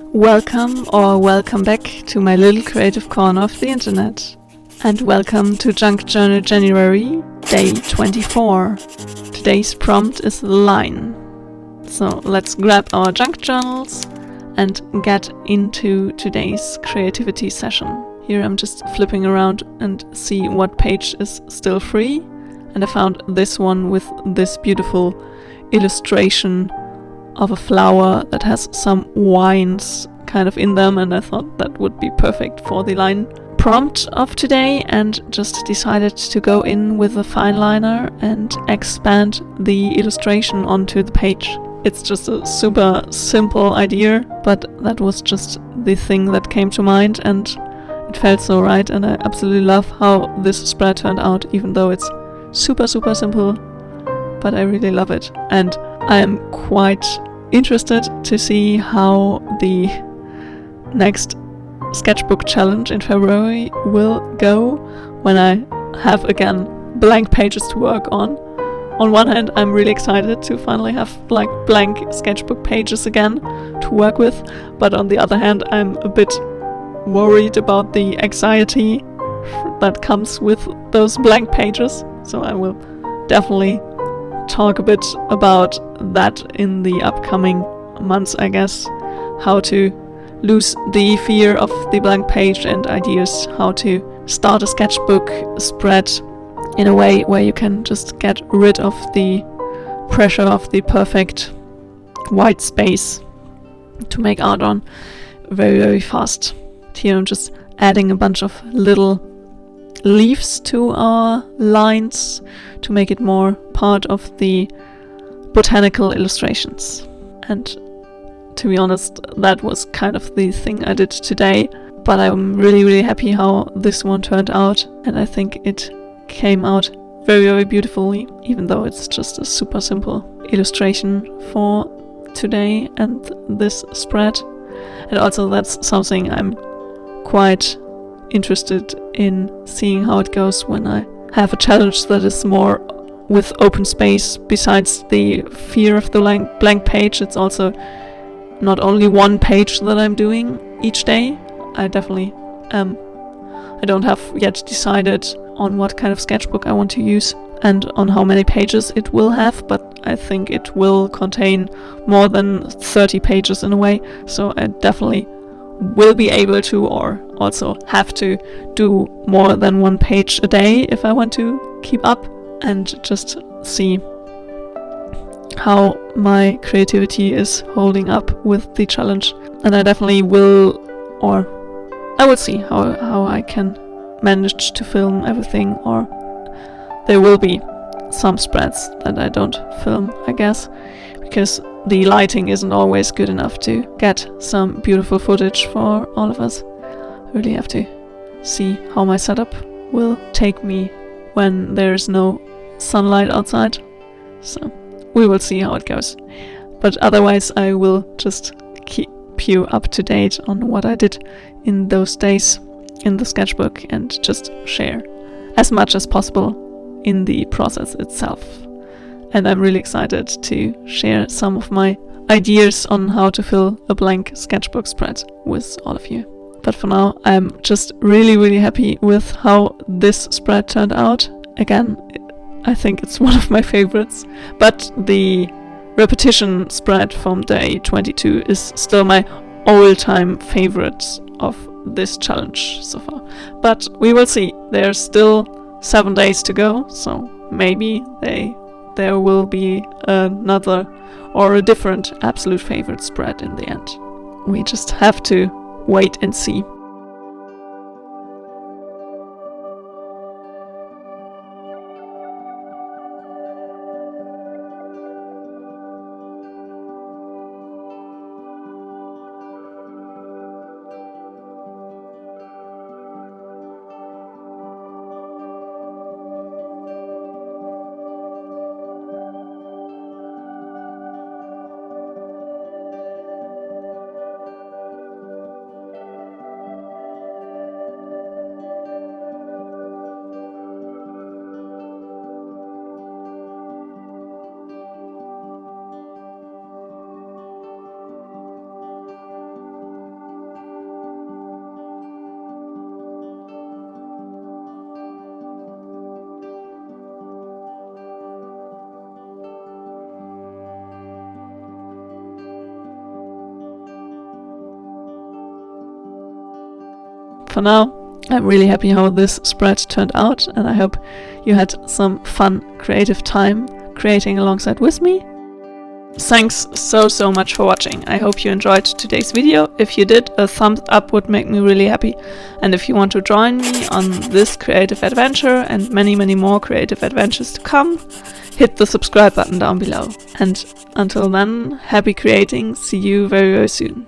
Welcome or welcome back to my little creative corner of the internet. And welcome to Junk Journal January, day 24. Today's prompt is line. So let's grab our junk journals and get into today's creativity session. Here I'm just flipping around and see what page is still free. And I found this one with this beautiful illustration of a flower that has some vines kind of in them, and I thought that would be perfect for the line prompt of today, and just decided to go in with a fine liner and expand the illustration onto the page. It's just a super simple idea, but that was just the thing that came to mind, and it felt so right, and I absolutely love how this spread turned out, even though it's super simple, but I really love it. And I am quite interested to see how the next Sketchbook Challenge in February will go when I have again blank pages to work on. On one hand, I'm really excited to finally have blank sketchbook pages again to work with, but on the other hand, I'm a bit worried about the anxiety that comes with those blank pages, so I will definitely talk a bit about that in the upcoming months, I guess. How to lose the fear of the blank page, and ideas how to start a sketchbook spread in a way where you can just get rid of the pressure of the perfect white space to make art on very fast. Here I'm just adding a bunch of little leaves to our lines to make it more part of the botanical illustrations. And to be honest, that was kind of the thing I did today, but I'm really happy how this one turned out, and I think it came out very beautifully, even though it's just a super simple illustration for today and this spread. And also that's something I'm quite interested in seeing how it goes when I have a challenge that is more with open space. Besides the fear of the blank page, it's also not only one page that I'm doing each day. I definitely I don't have yet decided on what kind of sketchbook I want to use and on how many pages it will have, but I think it will contain more than 30 pages in a way, so I definitely will be able to, or also have to, do more than one page a day if I want to keep up, and just see how my creativity is holding up with the challenge. And I definitely will, or I will see how I can manage to film everything, or there will be some spreads that I don't film, I guess, because the lighting isn't always good enough to get some beautiful footage for all of us. I really have to see how my setup will take me when there's no sunlight outside. So we will see how it goes. But otherwise I will just keep you up to date on what I did in those days in the sketchbook, and just share as much as possible in the process itself. And I'm really excited to share some of my ideas on how to fill a blank sketchbook spread with all of you. But for now, I'm just really happy with how this spread turned out. Again, I think it's one of my favorites, but the repetition spread from day 22 is still my all-time favorite of this challenge so far. But we will see. There's still 7 days to go, so maybe there will be another or a different absolute favorite spread in the end. We just have to wait and see. for now, I'm really happy how this spread turned out, and I hope you had some fun creative time creating alongside with me. Thanks so much for watching. I hope you enjoyed today's video. If you did, a thumbs up would make me really happy. And if you want to join me on this creative adventure and many more creative adventures to come, hit the subscribe button down below. And until then, happy creating. See you very soon.